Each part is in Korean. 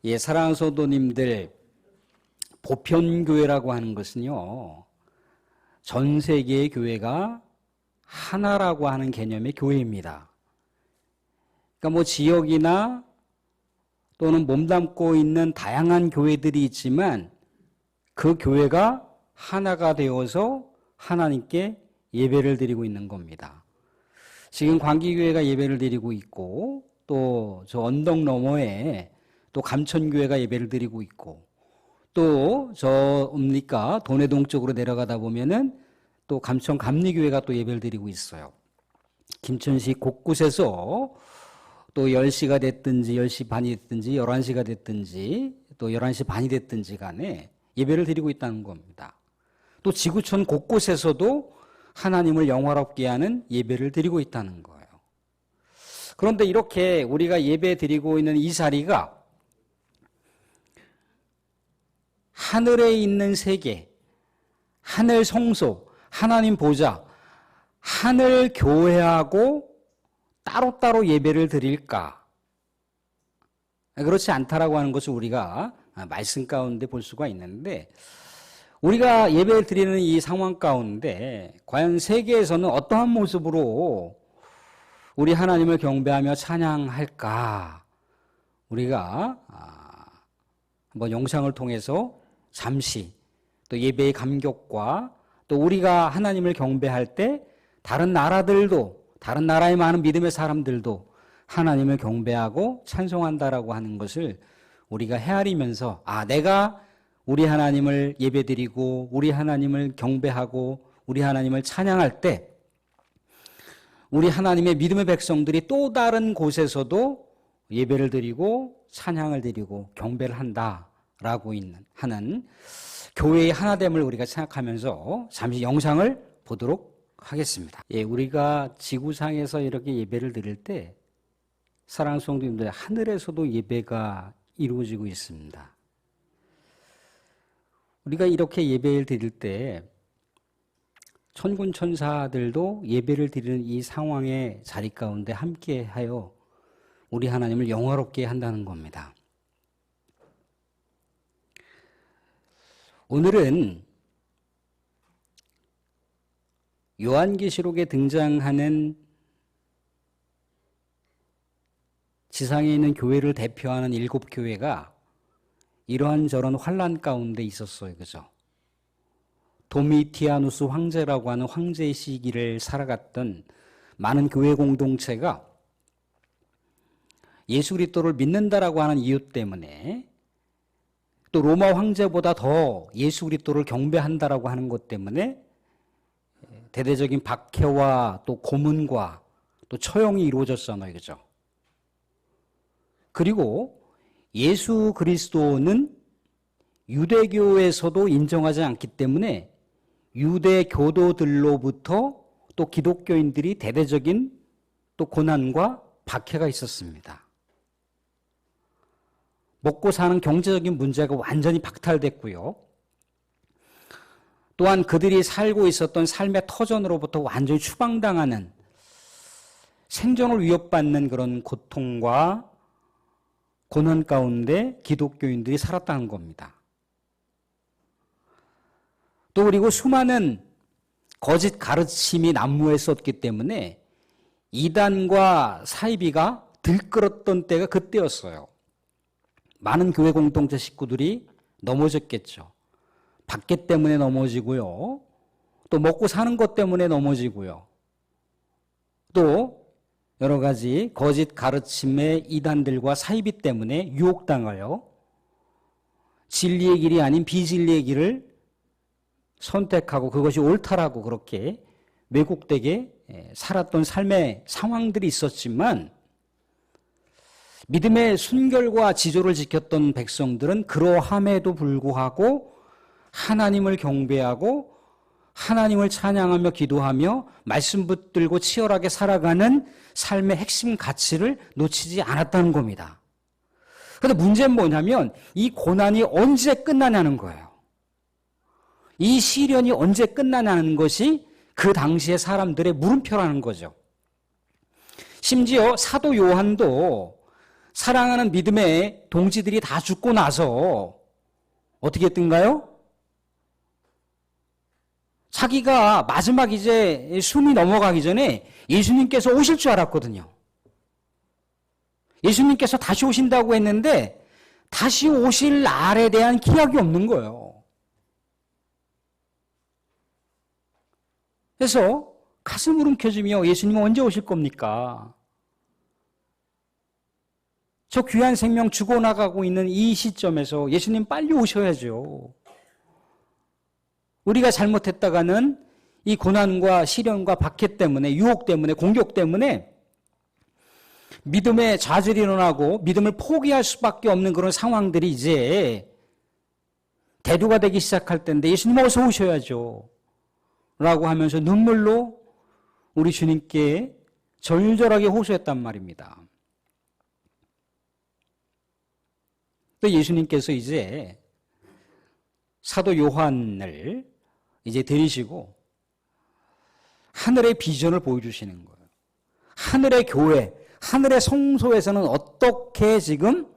예, 사랑하는 성도님들, 보편교회라고 하는 것은요, 전 세계의 교회가 하나라고 하는 개념의 교회입니다. 그러니까 뭐 지역이나 또는 몸담고 있는 다양한 교회들이 있지만 그 교회가 하나가 되어서 하나님께 예배를 드리고 있는 겁니다. 지금 광기교회가 예배를 드리고 있고 또 저 언덕 너머에 또 감천교회가 예배를 드리고 있고 또 저 돈해동 쪽으로 내려가다 보면은 또 감천 감리교회가 또 예배를 드리고 있어요. 김천시 곳곳에서 또 10시가 됐든지 10시 반이 됐든지 11시가 됐든지 또 11시 반이 됐든지 간에 예배를 드리고 있다는 겁니다. 또 지구촌 곳곳에서도 하나님을 영화롭게 하는 예배를 드리고 있다는 거예요. 그런데 이렇게 우리가 예배 드리고 있는 이 자리가 하늘에 있는 세계, 하늘 성소, 하나님 보좌, 하늘 교회하고 따로따로 예배를 드릴까? 그렇지 않다라고 하는 것을 우리가 말씀 가운데 볼 수가 있는데, 우리가 예배를 드리는 이 상황 가운데 과연 세계에서는 어떠한 모습으로 우리 하나님을 경배하며 찬양할까? 우리가 한번 영상을 통해서 잠시 또 예배의 감격과 또 우리가 하나님을 경배할 때 다른 나라들도, 다른 나라의 많은 믿음의 사람들도 하나님을 경배하고 찬송한다라고 하는 것을 우리가 헤아리면서 내가 우리 하나님을 예배드리고 우리 하나님을 경배하고 우리 하나님을 찬양할 때 우리 하나님의 믿음의 백성들이 또 다른 곳에서도 예배를 드리고 찬양을 드리고 경배를 한다라고 하는 교회의 하나됨을 우리가 생각하면서 잠시 영상을 보도록 하겠습니다. 예, 우리가 지구상에서 이렇게 예배를 드릴 때 사랑하는 성도님들, 하늘에서도 예배가 이루어지고 있습니다. 우리가 이렇게 예배를 드릴 때 천군 천사들도 예배를 드리는 이 상황의 자리 가운데 함께하여 우리 하나님을 영화롭게 한다는 겁니다. 오늘은 요한계시록에 등장하는 지상에 있는 교회를 대표하는 7교회가 이러한저런 환란 가운데 있었어요. 그죠? 도미티아누스 황제라고 하는 황제의 시기를 살아갔던 많은 교회 공동체가 예수 그리스도를 믿는다라고 하는 이유 때문에 또 로마 황제보다 더 예수 그리스도를 경배한다라고 하는 것 때문에 대대적인 박해와 또 고문과 또 처형이 이루어졌잖아요. 그죠? 그리고 예수 그리스도는 유대교에서도 인정하지 않기 때문에 유대 교도들로부터 또 기독교인들이 대대적인 또 고난과 박해가 있었습니다. 먹고 사는 경제적인 문제가 완전히 박탈됐고요. 또한 그들이 살고 있었던 삶의 터전으로부터 완전히 추방당하는 생존을 위협받는 그런 고통과 고난 가운데 기독교인들이 살았다는 겁니다. 또 그리고 수많은 거짓 가르침이 난무했었기 때문에 이단과 사이비가 들끓었던 때가 그때였어요. 많은 교회 공동체 식구들이 넘어졌겠죠. 박해 때문에 넘어지고요. 또 먹고 사는 것 때문에 넘어지고요. 또 여러 가지 거짓 가르침의 이단들과 사이비 때문에 유혹당하여 진리의 길이 아닌 비진리의 길을 선택하고 그것이 옳다라고 그렇게 왜곡되게 살았던 삶의 상황들이 있었지만 믿음의 순결과 지조를 지켰던 백성들은 그러함에도 불구하고 하나님을 경배하고 하나님을 찬양하며 기도하며 말씀 붙들고 치열하게 살아가는 삶의 핵심 가치를 놓치지 않았다는 겁니다. 그런데 문제는 뭐냐면 이 고난이 언제 끝나냐는 거예요. 이 시련이 언제 끝나냐는 것이 그 당시의 사람들의 물음표라는 거죠. 심지어 사도 요한도 사랑하는 믿음의 동지들이 다 죽고 나서 어떻게 했던가요? 자기가 마지막 이제 숨이 넘어가기 전에 예수님께서 오실 줄 알았거든요. 예수님께서 다시 오신다고 했는데 다시 오실 날에 대한 기약이 없는 거예요. 그래서 가슴 울음켜지며 예수님은 언제 오실 겁니까? 저 귀한 생명 죽어나가고 있는 이 시점에서 예수님 빨리 오셔야죠. 우리가 잘못했다가는 이 고난과 시련과 박해 때문에, 유혹 때문에, 공격 때문에 믿음의 좌절이 일어나고 믿음을 포기할 수밖에 없는 그런 상황들이 이제 대두가 되기 시작할 텐데 예수님 어서 오셔야죠. 라고 하면서 눈물로 우리 주님께 절절하게 호소했단 말입니다. 또 예수님께서 이제 사도 요한을 이제 데리시고 하늘의 비전을 보여주시는 거예요. 하늘의 교회, 하늘의 성소에서는 어떻게 지금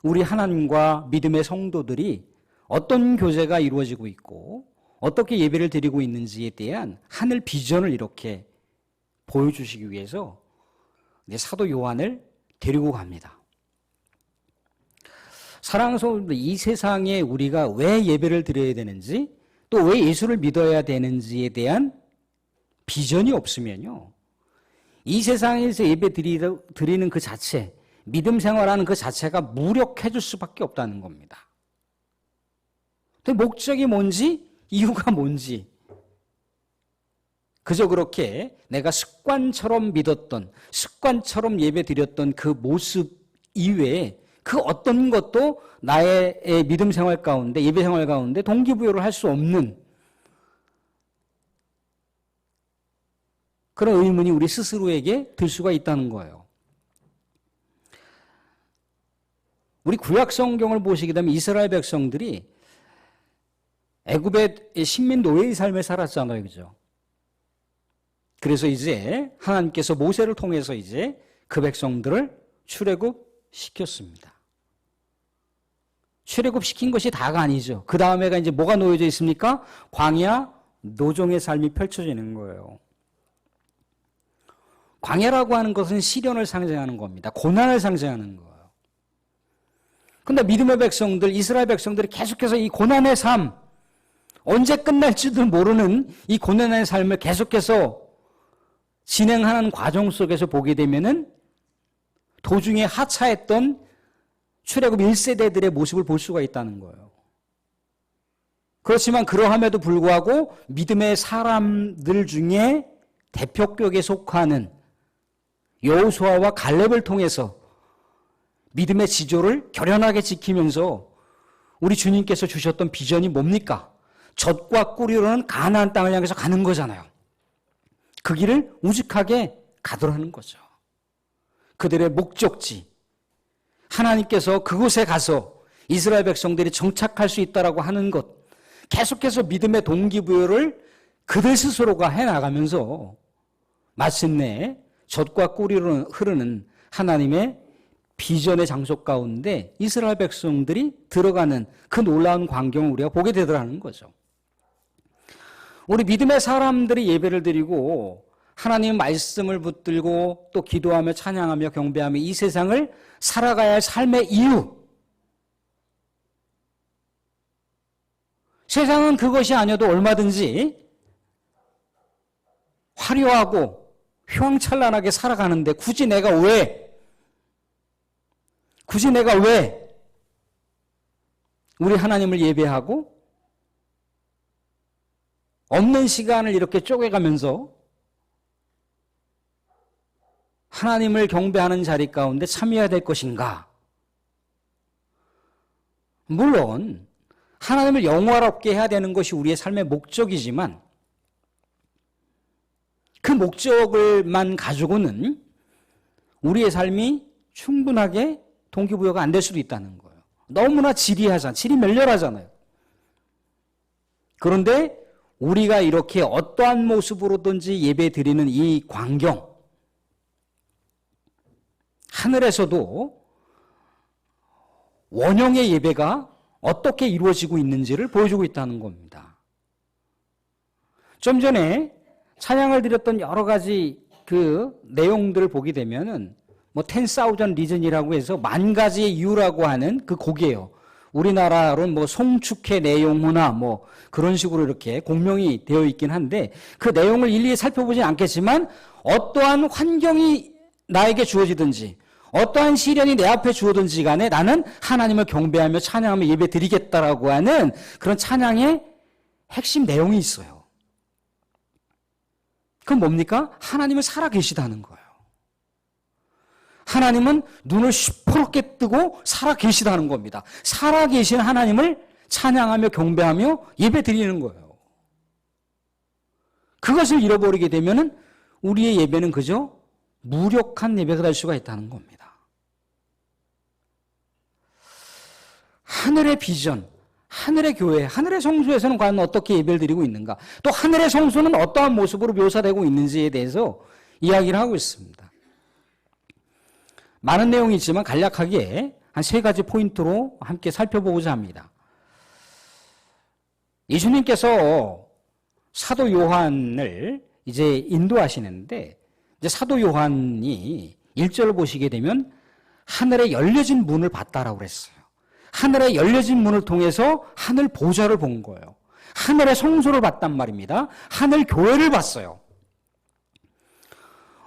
우리 하나님과 믿음의 성도들이 어떤 교제가 이루어지고 있고 어떻게 예배를 드리고 있는지에 대한 하늘 비전을 이렇게 보여주시기 위해서 사도 요한을 데리고 갑니다. 사랑하는 성도들, 이 세상에 우리가 왜 예배를 드려야 되는지 또 왜 예수를 믿어야 되는지에 대한 비전이 없으면요, 이 세상에서 예배 드리는 그 자체, 믿음 생활하는 그 자체가 무력해질 수밖에 없다는 겁니다. 근데 목적이 뭔지, 이유가 뭔지, 그저 그렇게 내가 습관처럼 믿었던, 습관처럼 예배 드렸던 그 모습 이외에 그 어떤 것도 나의 믿음 생활 가운데, 예배 생활 가운데 동기부여를 할 수 없는 그런 의문이 우리 스스로에게 들 수가 있다는 거예요. 우리 구약 성경을 보시게 되면 이스라엘 백성들이 애굽의 식민 노예의 삶을 살았잖아요. 그죠? 그래서 이제 하나님께서 모세를 통해서 이제 그 백성들을 출애굽시켰습니다. 출애굽시킨 것이 다가 아니죠. 그 다음에가 이제 뭐가 놓여져 있습니까? 광야 노종의 삶이 펼쳐지는 거예요. 광야라고 하는 것은 시련을 상징하는 겁니다. 고난을 상징하는 거예요. 그런데 믿음의 백성들, 이스라엘 백성들이 계속해서 이 고난의 삶, 언제 끝날지도 모르는 이 고난의 삶을 계속해서 진행하는 과정 속에서 보게 되면은 도중에 하차했던 출애굽 1세대들의 모습을 볼 수가 있다는 거예요. 그렇지만 그러함에도 불구하고 믿음의 사람들 중에 대표격에 속하는 여호수아와 갈렙을 통해서 믿음의 지조를 결연하게 지키면서 우리 주님께서 주셨던 비전이 뭡니까? 젖과 꿀이로는 가나안 땅을 향해서 가는 거잖아요. 그 길을 우직하게 가더라는 거죠. 그들의 목적지, 하나님께서 그곳에 가서 이스라엘 백성들이 정착할 수 있다라고 하는 것, 계속해서 믿음의 동기부여를 그들 스스로가 해나가면서 마침내 젖과 꿀이로 흐르는 하나님의 비전의 장소 가운데 이스라엘 백성들이 들어가는 그 놀라운 광경을 우리가 보게 되더라는 거죠. 우리 믿음의 사람들이 예배를 드리고 하나님의 말씀을 붙들고 또 기도하며 찬양하며 경배하며 이 세상을 살아가야 할 삶의 이유, 세상은 그것이 아니어도 얼마든지 화려하고 휘황찬란하게 살아가는데 굳이 내가 왜 우리 하나님을 예배하고 없는 시간을 이렇게 쪼개가면서 하나님을 경배하는 자리 가운데 참여해야 될 것인가? 물론 하나님을 영화롭게 해야 되는 것이 우리의 삶의 목적이지만 그 목적을만 가지고는 우리의 삶이 충분하게 동기부여가 안 될 수도 있다는 거예요. 너무나 질이 멸렬하잖아요. 그런데 우리가 이렇게 어떠한 모습으로든지 예배 드리는 이 광경, 하늘에서도 원형의 예배가 어떻게 이루어지고 있는지를 보여주고 있다는 겁니다. 좀 전에 찬양을 드렸던 여러 가지 그 내용들을 보게 되면은 뭐 10,000 리즌이라고 해서 10,000가지의 이유라고 하는 그 곡이에요. 우리나라로는 뭐 송축회 내용문화 뭐 그런 식으로 이렇게 공명이 되어 있긴 한데 그 내용을 일일이 살펴보진 않겠지만 어떠한 환경이 나에게 주어지든지 어떠한 시련이 내 앞에 주어든지 간에 나는 하나님을 경배하며 찬양하며 예배 드리겠다라고 하는 그런 찬양의 핵심 내용이 있어요. 그건 뭡니까? 하나님은 살아계시다는 거예요. 하나님은 눈을 시퍼렇게 뜨고 살아계시다는 겁니다. 살아계신 하나님을 찬양하며 경배하며 예배 드리는 거예요. 그것을 잃어버리게 되면은 우리의 예배는 그저 무력한 예배가 될 수가 있다는 겁니다. 하늘의 비전, 하늘의 교회, 하늘의 성소에서는 과연 어떻게 예배를 드리고 있는가? 또 하늘의 성소는 어떠한 모습으로 묘사되고 있는지에 대해서 이야기를 하고 있습니다. 많은 내용이 있지만 간략하게 한 3가지 포인트로 함께 살펴보고자 합니다. 예수님께서 사도 요한을 이제 인도하시는데 이제 사도 요한이 1절을 보시게 되면 하늘에 열려진 문을 봤다라고 그랬어요. 하늘에 열려진 문을 통해서 하늘 보좌를 본 거예요. 하늘의 성소를 봤단 말입니다. 하늘 교회를 봤어요.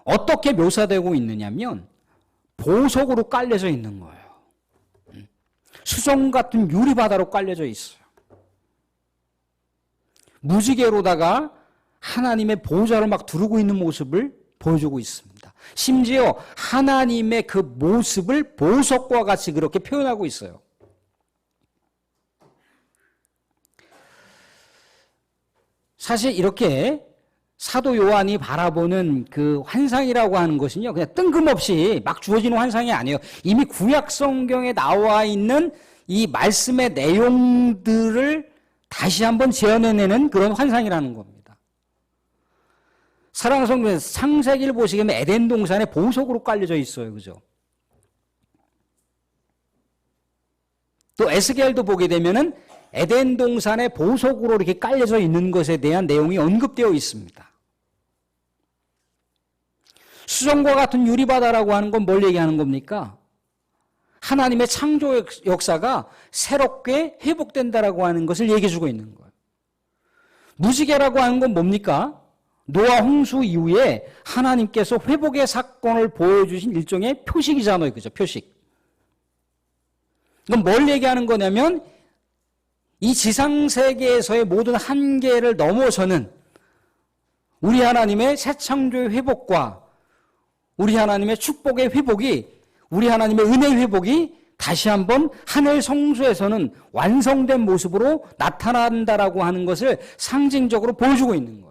어떻게 묘사되고 있느냐면 보석으로 깔려져 있는 거예요. 수정 같은 유리바다로 깔려져 있어요. 무지개로다가 하나님의 보좌를 막 두르고 있는 모습을 보여주고 있습니다. 심지어 하나님의 그 모습을 보석과 같이 그렇게 표현하고 있어요. 사실 이렇게 사도 요한이 바라보는 그 환상이라고 하는 것은요, 그냥 뜬금없이 막 주어지는 환상이 아니에요. 이미 구약 성경에 나와 있는 이 말씀의 내용들을 다시 한번 재현해내는 그런 환상이라는 겁니다. 사랑하는 성도님, 창세기를 보시게 되면 에덴 동산에 보석으로 깔려져 있어요. 그죠? 또 에스겔도 보게 되면은 에덴 동산에 보석으로 이렇게 깔려져 있는 것에 대한 내용이 언급되어 있습니다. 수정과 같은 유리바다라고 하는 건 뭘 얘기하는 겁니까? 하나님의 창조 역사가 새롭게 회복된다라고 하는 것을 얘기해 주고 있는 거예요. 무지개라고 하는 건 뭡니까? 노아 홍수 이후에 하나님께서 회복의 사건을 보여주신 일종의 표식이잖아요. 그죠? 표식. 이건 뭘 얘기하는 거냐면 이 지상세계에서의 모든 한계를 넘어서는 우리 하나님의 새 창조의 회복과 우리 하나님의 축복의 회복이, 우리 하나님의 은혜의 회복이 다시 한번 하늘 성소에서는 완성된 모습으로 나타난다라고 하는 것을 상징적으로 보여주고 있는 거예요.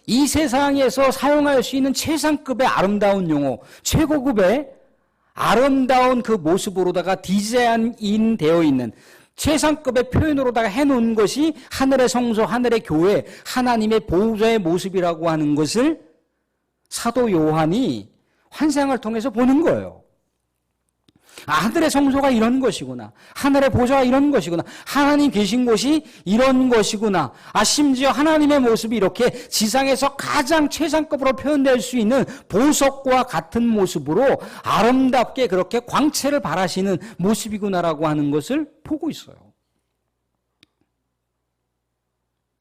이 세상에서 사용할 수 있는 최상급의 아름다운 용어, 최고급의 아름다운 그 모습으로다가 디자인 되어 있는 최상급의 표현으로다가 해놓은 것이 하늘의 성소, 하늘의 교회, 하나님의 보호자의 모습이라고 하는 것을 사도 요한이 환상을 통해서 보는 거예요. 아, 하늘의 성소가 이런 것이구나. 하늘의 보좌가 이런 것이구나. 하나님 계신 곳이 이런 것이구나. 아, 심지어 하나님의 모습이 이렇게 지상에서 가장 최상급으로 표현될 수 있는 보석과 같은 모습으로 아름답게 그렇게 광채를 발하시는 모습이구나라고 하는 것을 보고 있어요.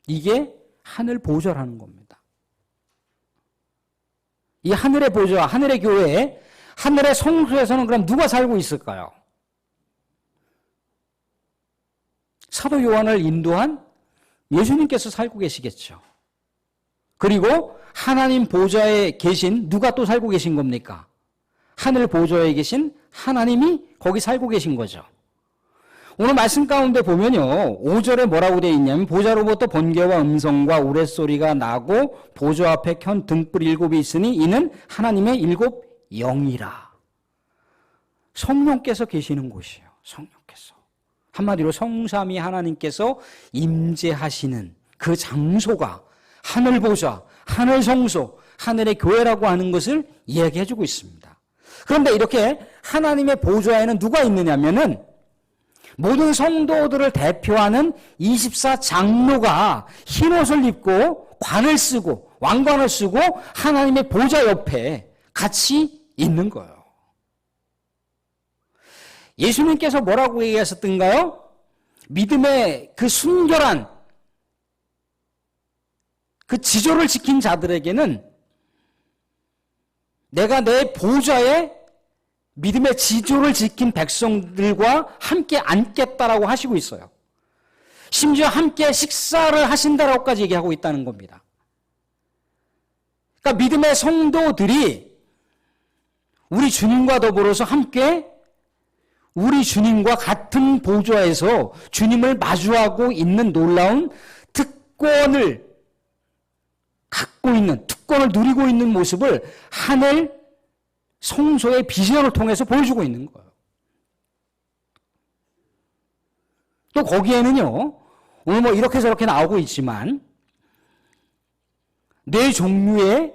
이게 하늘 보좌라는 겁니다. 이 하늘의 보좌, 하늘의 교회, 하늘의 성소에서는 그럼 누가 살고 있을까요? 사도 요한을 인도한 예수님께서 살고 계시겠죠. 그리고 하나님 보좌에 계신 누가 또 살고 계신 겁니까? 하늘 보좌에 계신 하나님이 거기 살고 계신 거죠. 오늘 말씀 가운데 보면요, 5절에 뭐라고 되어 있냐면 보좌로부터 번개와 음성과 우레소리가 나고 보좌 앞에 켠 등불 7이 있으니 이는 하나님의 7 영이라. 성령께서 계시는 곳이에요. 성령께서. 한마디로 성삼위 하나님께서 임재하시는 그 장소가 하늘 보좌, 하늘 성소, 하늘의 교회라고 하는 것을 이야기해 주고 있습니다. 그런데 이렇게 하나님의 보좌에는 누가 있느냐면은 모든 성도들을 대표하는 24장로가 흰옷을 입고 관을 쓰고 왕관을 쓰고 하나님의 보좌 옆에 같이 있는 거예요. 예수님께서 뭐라고 얘기하셨던가요? 믿음의 그 순결한 그 지조를 지킨 자들에게는 내가 내 보좌에 믿음의 지조를 지킨 백성들과 함께 앉겠다라고 하시고 있어요. 심지어 함께 식사를 하신다라고까지 얘기하고 있다는 겁니다. 그러니까 믿음의 성도들이 우리 주님과 더불어서 함께 우리 주님과 같은 보좌에서 주님을 마주하고 있는 놀라운 특권을 갖고 있는, 특권을 누리고 있는 모습을 하늘 성소의 비전을 통해서 보여주고 있는 거예요. 또 거기에는요, 오늘 뭐 이렇게 저렇게 나오고 있지만 네 종류의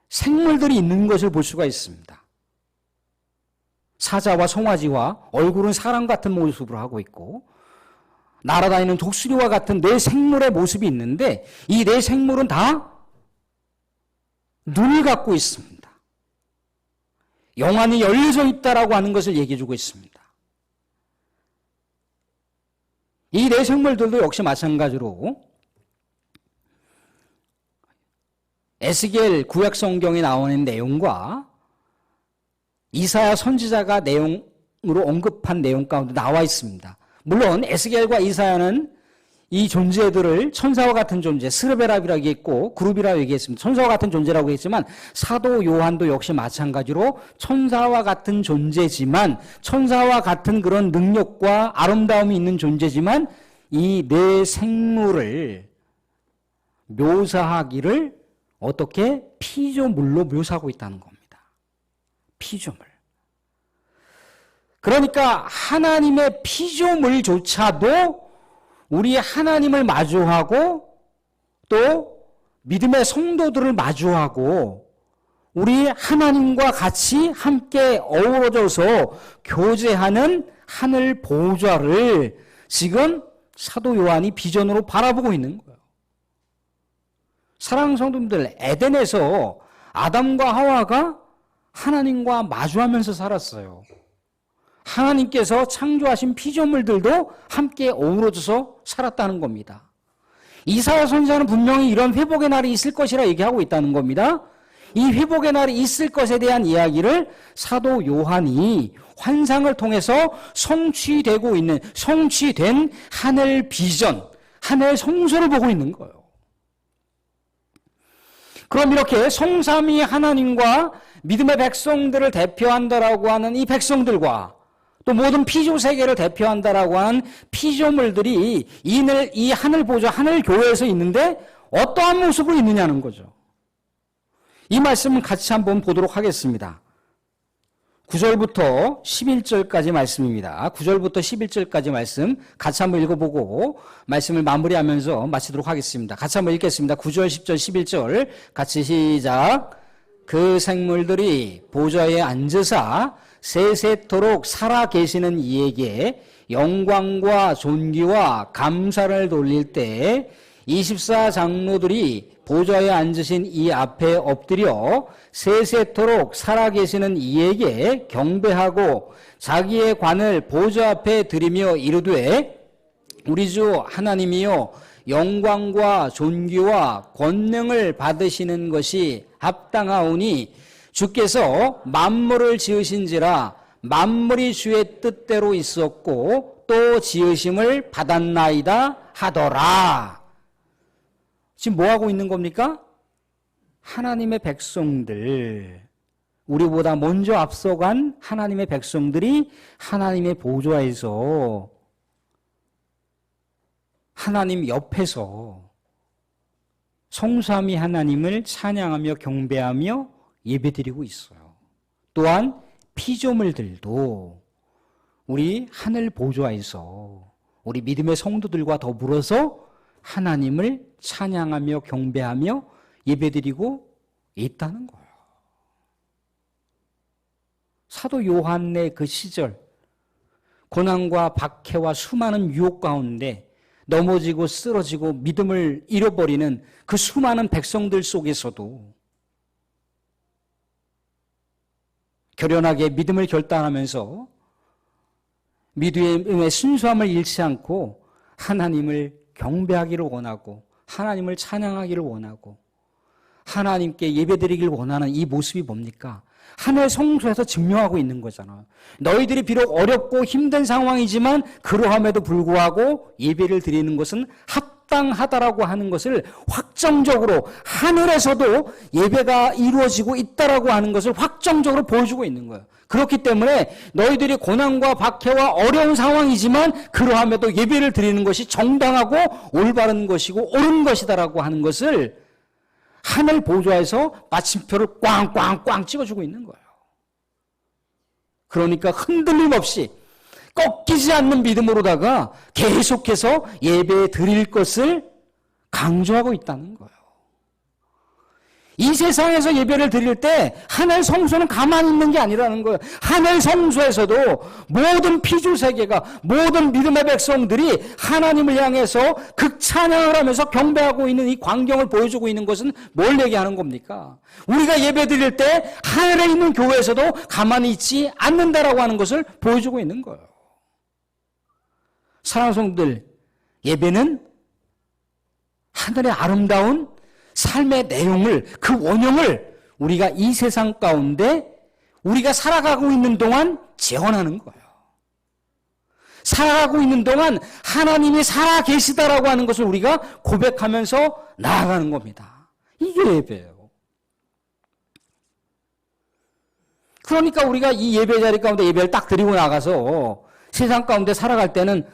생물들이 있는 것을 볼 수가 있습니다. 사자와 송아지와 얼굴은 사람 같은 모습으로 하고 있고 날아다니는 독수리와 같은 네 생물의 모습이 있는데 이 네 생물은 다 눈을 갖고 있습니다. 영안이 열려져 있다라고 하는 것을 얘기해 주고 있습니다. 이 네 생물들도 역시 마찬가지로 에스겔 구약 성경에 나오는 내용과 이사야 선지자가 내용으로 언급한 내용 가운데 나와 있습니다. 물론 에스겔과 이사야는 이 존재들을 천사와 같은 존재, 스르베랍이라고 얘기했고 그룹이라고 얘기했습니다. 천사와 같은 존재라고 했지만 사도 요한도 역시 마찬가지로 천사와 같은 존재지만 천사와 같은 그런 능력과 아름다움이 있는 존재지만 이 네 생물을 묘사하기를 어떻게 피조물로 묘사하고 있다는 겁니다. 피조물. 그러니까 하나님의 피조물조차도 우리 하나님을 마주하고 또 믿음의 성도들을 마주하고 우리 하나님과 같이 함께 어우러져서 교제하는 하늘 보좌를 지금 사도 요한이 비전으로 바라보고 있는 거예요. 사랑하는 성도님들, 에덴에서 아담과 하와가 하나님과 마주하면서 살았어요. 하나님께서 창조하신 피조물들도 함께 어우러져서 살았다는 겁니다. 이사야 선지자는 분명히 이런 회복의 날이 있을 것이라 얘기하고 있다는 겁니다. 이 회복의 날이 있을 것에 대한 이야기를 사도 요한이 환상을 통해서 성취되고 있는, 성취된 하늘 비전, 하늘 성소를 보고 있는 거예요. 그럼 이렇게 성삼위 하나님과 믿음의 백성들을 대표한다라고 하는 이 백성들과 또 모든 피조 세계를 대표한다라고 하는 피조물들이 이 하늘 보좌, 하늘 교회에서 있는데 어떠한 모습으로 있느냐는 거죠. 이 말씀을 같이 한번 보도록 하겠습니다. 9절부터 11절까지 말씀입니다. 9절부터 11절까지 말씀 같이 한번 읽어보고 말씀을 마무리하면서 마치도록 하겠습니다. 같이 한번 읽겠습니다. 9절, 10절, 11절 같이 시작. 그 생물들이 보좌에 앉으사 세세토록 살아 계시는 이에게 영광과 존귀와 감사를 돌릴 때 24장로들이 보좌에 앉으신 이 앞에 엎드려 세세토록 살아계시는 이에게 경배하고 자기의 관을 보좌 앞에 드리며 이르되 우리 주 하나님이여 영광과 존귀와 권능을 받으시는 것이 합당하오니 주께서 만물을 지으신지라 만물이 주의 뜻대로 있었고 또 지으심을 받았나이다 하더라. 지금 뭐 하고 있는 겁니까? 하나님의 백성들, 우리보다 먼저 앞서간 하나님의 백성들이 하나님의 보좌에서 하나님 옆에서 성삼위 하나님을 찬양하며 경배하며 예배드리고 있어요. 또한 피조물들도 우리 하늘 보좌에서 우리 믿음의 성도들과 더불어서 하나님을 찬양하며 경배하며 예배드리고 있다는 거예요. 사도 요한의 그 시절, 고난과 박해와 수많은 유혹 가운데 넘어지고 쓰러지고 믿음을 잃어버리는 그 수많은 백성들 속에서도 결연하게 믿음을 결단하면서 믿음의 순수함을 잃지 않고 하나님을 경배하기를 원하고 하나님을 찬양하기를 원하고 하나님께 예배드리기를 원하는 이 모습이 뭡니까? 하늘 성소에서 증명하고 있는 거잖아요. 너희들이 비록 어렵고 힘든 상황이지만 그러함에도 불구하고 예배를 드리는 것은 합당하다라고 하는 것을 확정적으로 하늘에서도 예배가 이루어지고 있다라고 하는 것을 확정적으로 보여주고 있는 거예요. 그렇기 때문에 너희들이 고난과 박해와 어려운 상황이지만 그러함에도 예배를 드리는 것이 정당하고 올바른 것이고 옳은 것이다라고 하는 것을 하늘 보좌에서 마침표를 꽝꽝꽝 찍어주고 있는 거예요. 그러니까 흔들림 없이 꺾이지 않는 믿음으로다가 계속해서 예배 드릴 것을 강조하고 있다는 거예요. 이 세상에서 예배를 드릴 때 하늘 성소는 가만히 있는 게 아니라는 거예요. 하늘 성소에서도 모든 피조 세계가, 모든 믿음의 백성들이 하나님을 향해서 극찬양을 하면서 경배하고 있는 이 광경을 보여주고 있는 것은 뭘 얘기하는 겁니까? 우리가 예배 드릴 때 하늘에 있는 교회에서도 가만히 있지 않는다라고 하는 것을 보여주고 있는 거예요. 사랑하는 성도들, 예배는 하늘의 아름다운 삶의 내용을, 그 원형을 우리가 이 세상 가운데 우리가 살아가고 있는 동안 재현하는 거예요. 살아가고 있는 동안 하나님이 살아계시다라고 하는 것을 우리가 고백하면서 나아가는 겁니다. 이게 예배예요. 그러니까 우리가 이 예배 자리 가운데 예배를 딱 드리고 나가서 세상 가운데 살아갈 때는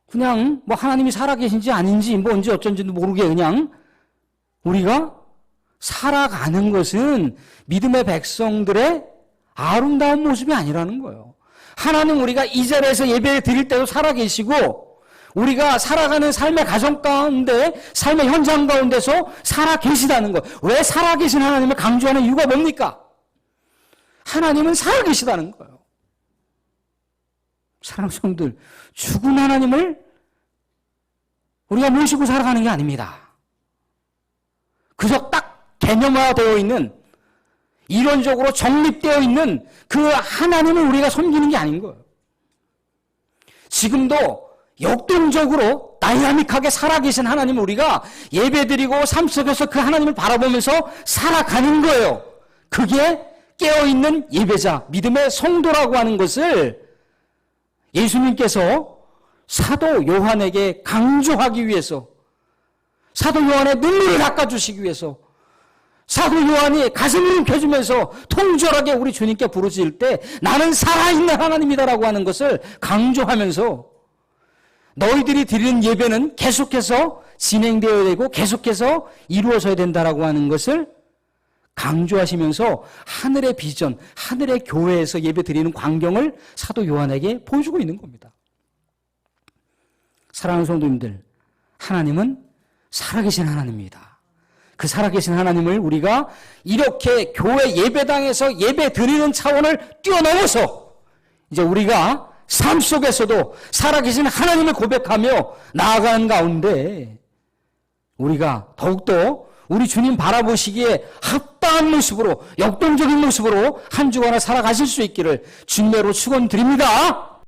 그냥 뭐 하나님이 살아계신지 아닌지 뭔지 어쩐지도 모르게 그냥 우리가 살아가는 것은 믿음의 백성들의 아름다운 모습이 아니라는 거예요. 하나님 우리가 이 자리에서 예배 드릴 때도 살아계시고 우리가 살아가는 삶의 가정 가운데 삶의 현장 가운데서 살아계시다는 거예요. 왜 살아계신 하나님을 강조하는 이유가 뭡니까? 하나님은 살아계시다는 거예요. 사랑하는 성도들, 죽은 하나님을 우리가 모시고 살아가는 게 아닙니다. 그저 딱 개념화되어 있는, 이론적으로 정립되어 있는 그 하나님을 우리가 섬기는 게 아닌 거예요. 지금도 역동적으로 다이나믹하게 살아계신 하나님을 우리가 예배드리고 삶 속에서 그 하나님을 바라보면서 살아가는 거예요. 그게 깨어있는 예배자, 믿음의 성도라고 하는 것을 예수님께서 사도 요한에게 강조하기 위해서, 사도 요한의 눈물을 닦아주시기 위해서, 사도 요한이 가슴을 움켜쥐면서 통절하게 우리 주님께 부르실 때 나는 살아있는 하나님이다라고 하는 것을 강조하면서 너희들이 드리는 예배는 계속해서 진행되어야 되고 계속해서 이루어져야 된다라고 하는 것을 강조하시면서 하늘의 비전, 하늘의 교회에서 예배 드리는 광경을 사도 요한에게 보여주고 있는 겁니다. 사랑하는 성도님들, 하나님은 살아계신 하나님입니다. 그 살아계신 하나님을 우리가 이렇게 교회 예배당에서 예배 드리는 차원을 뛰어넘어서 이제 우리가 삶 속에서도 살아계신 하나님을 고백하며 나아가는 가운데 우리가 더욱더 우리 주님 바라보시기에 합당한 모습으로, 역동적인 모습으로 한 주간을 살아가실 수 있기를 주님으로 축원드립니다.